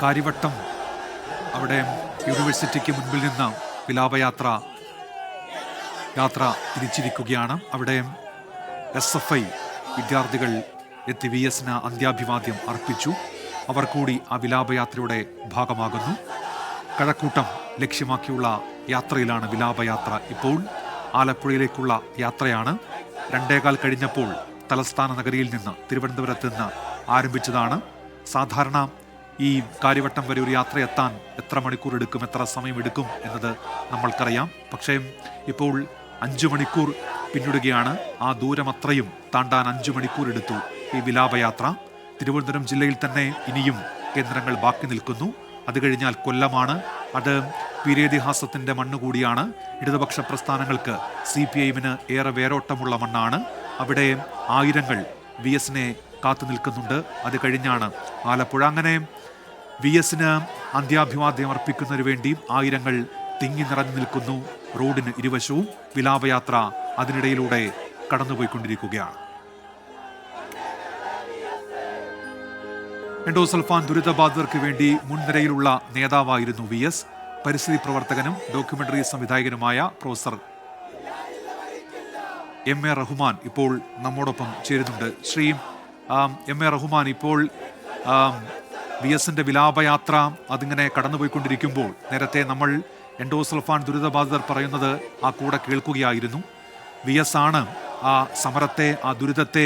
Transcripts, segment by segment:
കാര്യവട്ടം അവിടെ യൂണിവേഴ്സിറ്റിക്ക് മുൻപിൽ നിന്ന് വിലാപയാത്ര തിരിച്ചിരിക്കുകയാണ്. അവിടെ SFI വിദ്യാർത്ഥികൾ എത്തി VSന് അന്ത്യാഭിവാദ്യം അർപ്പിച്ചു. അവർ കൂടി ആ വിലാപയാത്രയുടെ ഭാഗമാകുന്നു. കഴക്കൂട്ടം ലക്ഷ്യമാക്കിയുള്ള യാത്രയിലാണ് വിലാപയാത്ര. ഇപ്പോൾ ആലപ്പുഴയിലേക്കുള്ള യാത്രയാണ്. 2:15 കഴിഞ്ഞപ്പോൾ തലസ്ഥാന നഗരിയിൽ നിന്ന്, തിരുവനന്തപുരത്ത് നിന്ന് ആരംഭിച്ചതാണ്. സാധാരണ ഈ കാര്യവട്ടം വരെ ഒരു യാത്ര എത്താൻ എത്ര മണിക്കൂർ എടുക്കും, എത്ര സമയം എടുക്കും എന്നത് നമ്മൾക്കറിയാം. പക്ഷേ ഇപ്പോൾ 5 മണിക്കൂർ പിന്നിടുകയാണ്. ആ ദൂരം അത്രയും താണ്ടാൻ 5 മണിക്കൂർ എടുത്തു ഈ വിലാപയാത്ര. തിരുവനന്തപുരം ജില്ലയിൽ തന്നെ ഇനിയും കേന്ദ്രങ്ങൾ ബാക്കി നിൽക്കുന്നു. അത് കഴിഞ്ഞാൽ കൊല്ലമാണ്. അത് വീരേതിഹാസത്തിൻ്റെ മണ്ണ് കൂടിയാണ്. ഇടതുപക്ഷ പ്രസ്ഥാനങ്ങൾക്ക്, CPIന് ഏറെ വേരോട്ടമുള്ള മണ്ണാണ്. അവിടെ ആയിരങ്ങൾ VSനെ കാത്തു നിൽക്കുന്നുണ്ട്. അത് കഴിഞ്ഞാണ് ആലപ്പുഴ. അങ്ങനെ VSന് അന്ത്യാഭിവാദ്യം അർപ്പിക്കുന്നതിന് വേണ്ടി ആയിരങ്ങൾ തിങ്ങി നിറഞ്ഞു നിൽക്കുന്നു. റോഡിന് ഇരുവശവും വിലാപയാത്ര അതിനിടയിലൂടെ കടന്നുപോയിക്കൊണ്ടിരിക്കുകയാണ്. എൻഡോസൾഫാൻ ദുരിതബാധിതർക്ക് വേണ്ടി മുൻനിരയിലുള്ള നേതാവായിരുന്നു VS. പരിസ്ഥിതി പ്രവർത്തകനും ഡോക്യുമെന്ററി സംവിധായകനുമായ പ്രൊഫസർ MA റഹ്മാൻ ഇപ്പോൾ നമ്മോടൊപ്പം ചേരുന്നുണ്ട്. ശ്രീ MA റഹ്മാൻ, ഇപ്പോൾ VSന്റെ വിലാപയാത്ര അതിങ്ങനെ കടന്നുപോയിക്കൊണ്ടിരിക്കുമ്പോൾ നേരത്തെ നമ്മൾ എൻഡോസൾഫാൻ ദുരിതബാധിതർ പറയുന്നത് ആ കൂടെ കേൾക്കുകയായിരുന്നു. VS ആണ് ആ സമരത്തെ, ആ ദുരിതത്തെ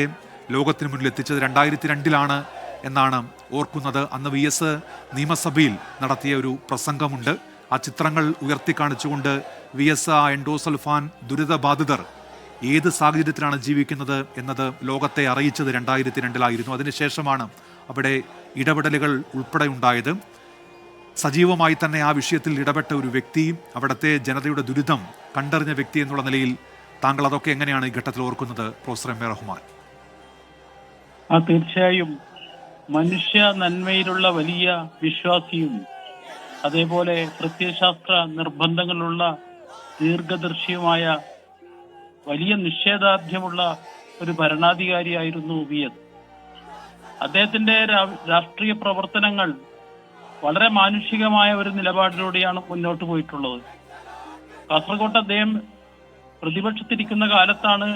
ലോകത്തിന് മുന്നിൽ എത്തിച്ചത്. 2002 എന്നാണ് ഓർക്കുന്നത്. അന്ന് VS നിയമസഭയിൽ നടത്തിയ ഒരു പ്രസംഗമുണ്ട്. ആ ചിത്രങ്ങൾ ഉയർത്തിക്കാണിച്ചുകൊണ്ട് VS ആ എൻഡോസൾഫാൻ ദുരിതബാധിതർ ഏത് സാഹചര്യത്തിലാണ് ജീവിക്കുന്നത് എന്നത് ലോകത്തെ അറിയിച്ചത് 2002 അതിനുശേഷമാണ് അവിടെ ഇടപെടലുകൾ ഉൾപ്പെടെ ഉണ്ടായത്. സജീവമായി തന്നെ ആ വിഷയത്തിൽ ഇടപെട്ട ഒരു വ്യക്തി, അവിടുത്തെ ജനതയുടെ ദുരിതം കണ്ടറിഞ്ഞ വ്യക്തി എന്നുള്ള നിലയിൽ താങ്കൾ അതൊക്കെ എങ്ങനെയാണ് ഈ ഘട്ടത്തിൽ ഓർക്കുന്നത്, പ്രൊഫസർ MA റഹ്മാൻ? തീർച്ചയായും മനുഷ്യ നന്മയിലുള്ള വലിയ വിശ്വാസിയും അതേപോലെ പ്രത്യയശാസ്ത്ര നിർബന്ധങ്ങളുള്ള ദീർഘദർശിയുമായ വലിയ നിഷേധാർഹ്യമുള്ള ഒരു ഭരണാധികാരിയായിരുന്നു VS. അദ്ദേഹത്തിന്റെ രാഷ്ട്രീയ പ്രവർത്തനങ്ങൾ വളരെ മാനുഷികമായ ഒരു നിലപാടിലൂടെയാണ് മുന്നോട്ട് പോയിട്ടുള്ളത്. കാസർഗോഡ് അദ്ദേഹം പ്രതിപക്ഷത്തിരിക്കുന്ന കാലത്താണ്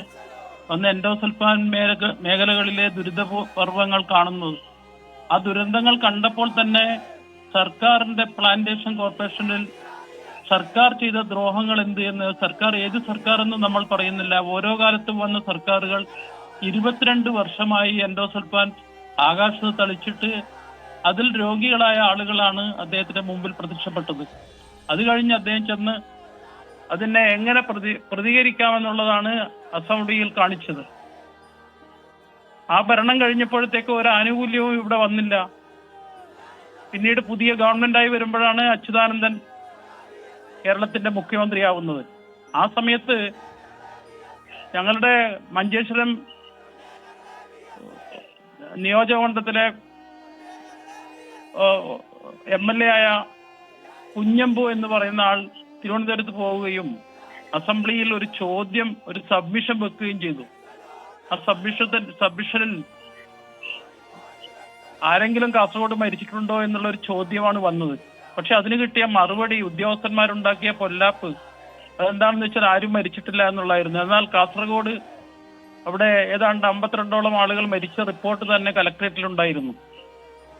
അന്ന് എൻഡോസൾഫാൻ മേഖലകളിലെ ദുരിതപർവങ്ങൾ കാണുന്നത്. ആ ദുരന്തങ്ങൾ കണ്ടപ്പോൾ തന്നെ സർക്കാരിന്റെ പ്ലാന്റേഷൻ കോർപ്പറേഷനിൽ സർക്കാർ ചെയ്ത ദ്രോഹങ്ങൾ എന്ത് എന്ന്, സർക്കാർ ഏത് സർക്കാർ എന്ന് നമ്മൾ പറയുന്നില്ല, ഓരോ കാലത്തും വന്ന സർക്കാരുകൾ 22 വർഷമായി എൻഡോസൾഫാൻ ആകാശത്ത് തളിച്ചിട്ട് അതിൽ രോഗികളായ ആളുകളാണ് അദ്ദേഹത്തിന്റെ മുമ്പിൽ പ്രത്യക്ഷപ്പെട്ടത്. അത് കഴിഞ്ഞ് അദ്ദേഹം ചെന്ന് അതിനെ എങ്ങനെ പ്രതികരിക്കാമെന്നുള്ളതാണ് അസംബ്ലിയിൽ കാണിച്ചത്. ആ ഭരണം കഴിഞ്ഞപ്പോഴത്തേക്ക് ഒരു ആനുകൂല്യവും ഇവിടെ വന്നില്ല. പിന്നീട് പുതിയ ഗവൺമെന്റായി വരുമ്പോഴാണ് അച്യുതാനന്ദൻ കേരളത്തിന്റെ മുഖ്യമന്ത്രിയാവുന്നത്. ആ സമയത്ത് ഞങ്ങളുടെ മഞ്ചേശ്വരം നിയോജകമണ്ഡലത്തിലെ MLA ആയ കുഞ്ഞമ്പു എന്ന് പറയുന്ന ആൾ തിരുവനന്തപുരത്ത് പോവുകയും അസംബ്ലിയിൽ ഒരു സബ്മിഷൻ വെക്കുകയും ചെയ്തു. ആ സബ്മിഷനിൽ ആരെങ്കിലും കാസർഗോഡ് മരിച്ചിട്ടുണ്ടോ എന്നുള്ള ഒരു ചോദ്യമാണ് വന്നത്. പക്ഷെ അതിന് കിട്ടിയ മറുപടി ഉദ്യോഗസ്ഥന്മാരുണ്ടാക്കിയ പൊല്ലാപ്പ് അതെന്താണെന്ന് വെച്ചാൽ ആരും മരിച്ചിട്ടില്ല എന്നുള്ളായിരുന്നു. എന്നാൽ കാസർഗോഡ് അവിടെ ഏതാണ്ട് 52ഓളം ആളുകൾ മരിച്ച റിപ്പോർട്ട് തന്നെ കലക്ടറേറ്റിലുണ്ടായിരുന്നു.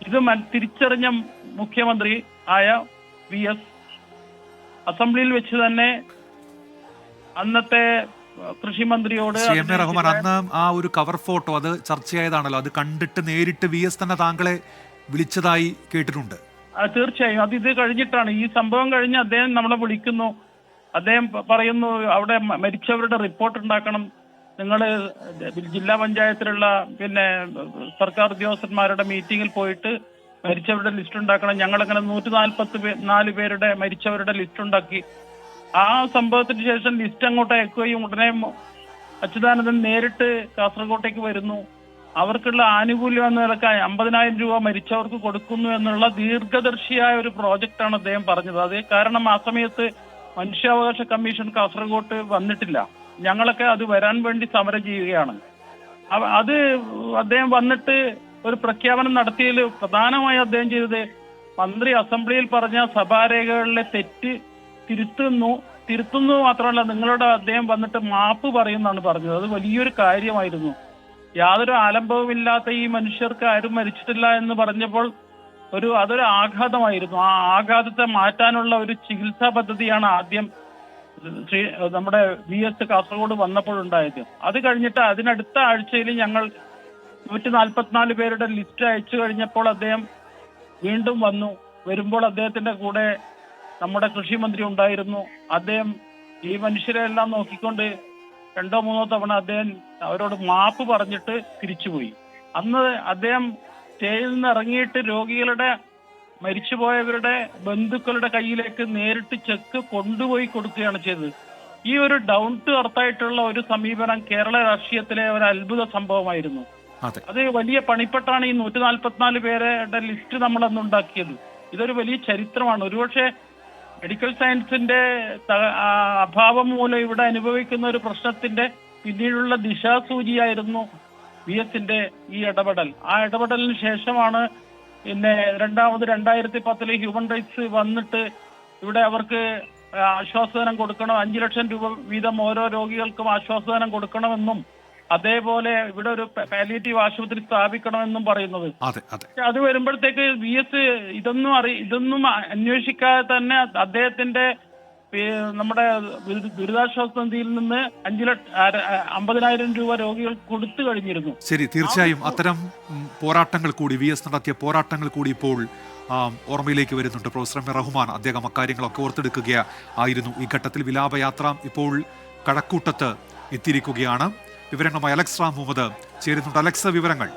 ഇത് തിരിച്ചറിഞ്ഞ മുഖ്യമന്ത്രി ആയ VS അസംബ്ലിയിൽ വെച്ച് തന്നെ അന്നത്തെ കൃഷിമന്ത്രിയോട് MA റഹ്മാൻ, അന്ന് ആ ഒരു കവർ ഫോട്ടോ അത് ചർച്ചയായതാണല്ലോ. അത് കണ്ടിട്ട് നേരിട്ട് VS തന്നെ താങ്കളെ വിളിച്ചതായി കേട്ടിട്ടുണ്ട്. തീർച്ചയായും അത് ഇത് കഴിഞ്ഞിട്ടാണ്. ഈ സംഭവം കഴിഞ്ഞ് അദ്ദേഹം നമ്മളെ വിളിക്കുന്നു. അദ്ദേഹം പറയുന്നു അവിടെ മരിച്ചവരുടെ റിപ്പോർട്ട് ഉണ്ടാക്കണം, നിങ്ങൾ ജില്ലാ പഞ്ചായത്തിലുള്ള സർക്കാർ ഉദ്യോഗസ്ഥന്മാരുടെ മീറ്റിംഗിൽ പോയിട്ട് മരിച്ചവരുടെ ലിസ്റ്റ് ഉണ്ടാക്കണം. ഞങ്ങളങ്ങനെ 144 പേരുടെ മരിച്ചവരുടെ ലിസ്റ്റ് ഉണ്ടാക്കി. ആ സംഭവത്തിന് ശേഷം ലിസ്റ്റ് അങ്ങോട്ട് അയക്കുകയും ഉടനെ അച്യുതാനന്ദൻ നേരിട്ട് കാസർഗോട്ടേക്ക് വരുന്നു. അവർക്കുള്ള ആനുകൂല്യം എന്ന നിലക്ക് 50,000 രൂപ മരിച്ചവർക്ക് കൊടുക്കുന്നു എന്നുള്ള ദീർഘദർശിയായ ഒരു പ്രോജക്റ്റാണ് അദ്ദേഹം പറഞ്ഞത്. അത് കാരണം ആ സമയത്ത് മനുഷ്യാവകാശ കമ്മീഷൻ കാസർഗോട്ട് വന്നിട്ടില്ല. ഞങ്ങളൊക്കെ അത് വരാൻ വേണ്ടി സമരം ചെയ്യുകയാണ്. അത് അദ്ദേഹം വന്നിട്ട് ഒരു പ്രഖ്യാപനം നടത്തിയതിൽ പ്രധാനമായി അദ്ദേഹം ചെയ്തത് മന്ത്രി അസംബ്ലിയിൽ പറഞ്ഞ സഭാരേഖകളിലെ തെറ്റ് തിരുത്തുന്നു മാത്രമല്ല നിങ്ങളോട് അദ്ദേഹം വന്നിട്ട് മാപ്പ് പറയുമെന്നാണ് പറഞ്ഞത്. അത് വലിയൊരു കാര്യമായിരുന്നു. യാതൊരു ആലംബവുമില്ലാത്ത ഈ മനുഷ്യർക്ക് ആരും മരിച്ചിട്ടില്ല എന്ന് പറഞ്ഞപ്പോൾ അതൊരു ആഘാതമായിരുന്നു. ആ ആഘാതത്തെ മാറ്റാനുള്ള ഒരു ചികിത്സാ പദ്ധതിയാണ് ആദ്യം നമ്മുടെ VS കാസർഗോഡ് വന്നപ്പോഴുണ്ടായത്. അത് കഴിഞ്ഞിട്ട് അതിനടുത്ത ആഴ്ചയിൽ ഞങ്ങൾ 144 പേരുടെ ലിസ്റ്റ് അയച്ചു കഴിഞ്ഞപ്പോൾ അദ്ദേഹം വീണ്ടും വരുമ്പോൾ അദ്ദേഹത്തിന്റെ കൂടെ നമ്മുടെ കൃഷിമന്ത്രി ഉണ്ടായിരുന്നു. അദ്ദേഹം ഈ മനുഷ്യരെ എല്ലാം നോക്കിക്കൊണ്ട് 2-3 തവണ അദ്ദേഹം അവരോട് മാപ്പ് പറഞ്ഞിട്ട് തിരിച്ചുപോയി. അന്ന് അദ്ദേഹം സ്റ്റേജിൽ നിന്ന് ഇറങ്ങിയിട്ട് രോഗികളുടെ മരിച്ചുപോയവരുടെ ബന്ധുക്കളുടെ കയ്യിലേക്ക് നേരിട്ട് ചെക്ക് കൊണ്ടുപോയി കൊടുക്കുകയാണ് ചെയ്തത്. ഈ ഒരു ഡൗൺ ടു എർത്തായിട്ടുള്ള ഒരു സമീപനം കേരള രാഷ്ട്രീയത്തിലെ ഒരു അത്ഭുത സംഭവമായിരുന്നു. അത് വലിയ പണിപ്പെട്ടാണ് ഈ 144 പേരുടെ ലിസ്റ്റ് നമ്മൾ അന്ന് ഉണ്ടാക്കിയത്. ഇതൊരു വലിയ ചരിത്രമാണ്. ഒരുപക്ഷെ മെഡിക്കൽ സയൻസിന്റെ അഭാവം മൂലം ഇവിടെ അനുഭവിക്കുന്ന ഒരു പ്രശ്നത്തിന്റെ പിന്നീടുള്ള ദിശാസൂചിയായിരുന്നു VSന്റെ ഈ ഇടപെടൽ. ആ ഇടപെടലിന് ശേഷമാണ് പിന്നെ രണ്ടാമത് 2010 ഹ്യൂമൻ റൈറ്റ്സ് വന്നിട്ട് ഇവിടെ അവർക്ക് ആശ്വാസധനം കൊടുക്കണം, 5 ലക്ഷം രൂപ വീതം ഓരോ രോഗികൾക്കും ആശ്വാസധനം കൊടുക്കണമെന്നും അതേപോലെ ഇവിടെ ഒരു പാലിയേറ്റീവ് ആശുപത്രി സ്ഥാപിക്കണമെന്നും പറയുന്നത്. അത് വരുമ്പോഴത്തേക്ക് VS ഇതൊന്നും അന്വേഷിക്കാതെ തന്നെ അദ്ദേഹത്തിന്റെ നമ്മുടെ ദുരിതാശ്വാസ നിധിയിൽ നിന്ന് 50,000 രൂപ രോഗികൾ കൊടുത്തു കഴിഞ്ഞിരുന്നു. ശരി, തീർച്ചയായും അത്തരം പോരാട്ടങ്ങൾ കൂടി VS നടത്തിയ പോരാട്ടങ്ങൾ കൂടി ഇപ്പോൾ ഓർമ്മയിലേക്ക് വരുന്നുണ്ട്. പ്രൊഫസർ എം റഹ്മാൻ അദ്ദേഹം അക്കാര്യങ്ങളൊക്കെ ഓർത്തെടുക്കുകയായിരുന്നു. ഈ ഘട്ടത്തിൽ വിലാപയാത്ര ഇപ്പോൾ കഴക്കൂട്ടത്ത് എത്തിയിരിക്കുകയാണ്. വിവരങ്ങളുമായി അലക്സ് റാം മുഹമ്മദ് ചേരുന്നുണ്ട്. അലക്സ്, വിവരങ്ങൾ.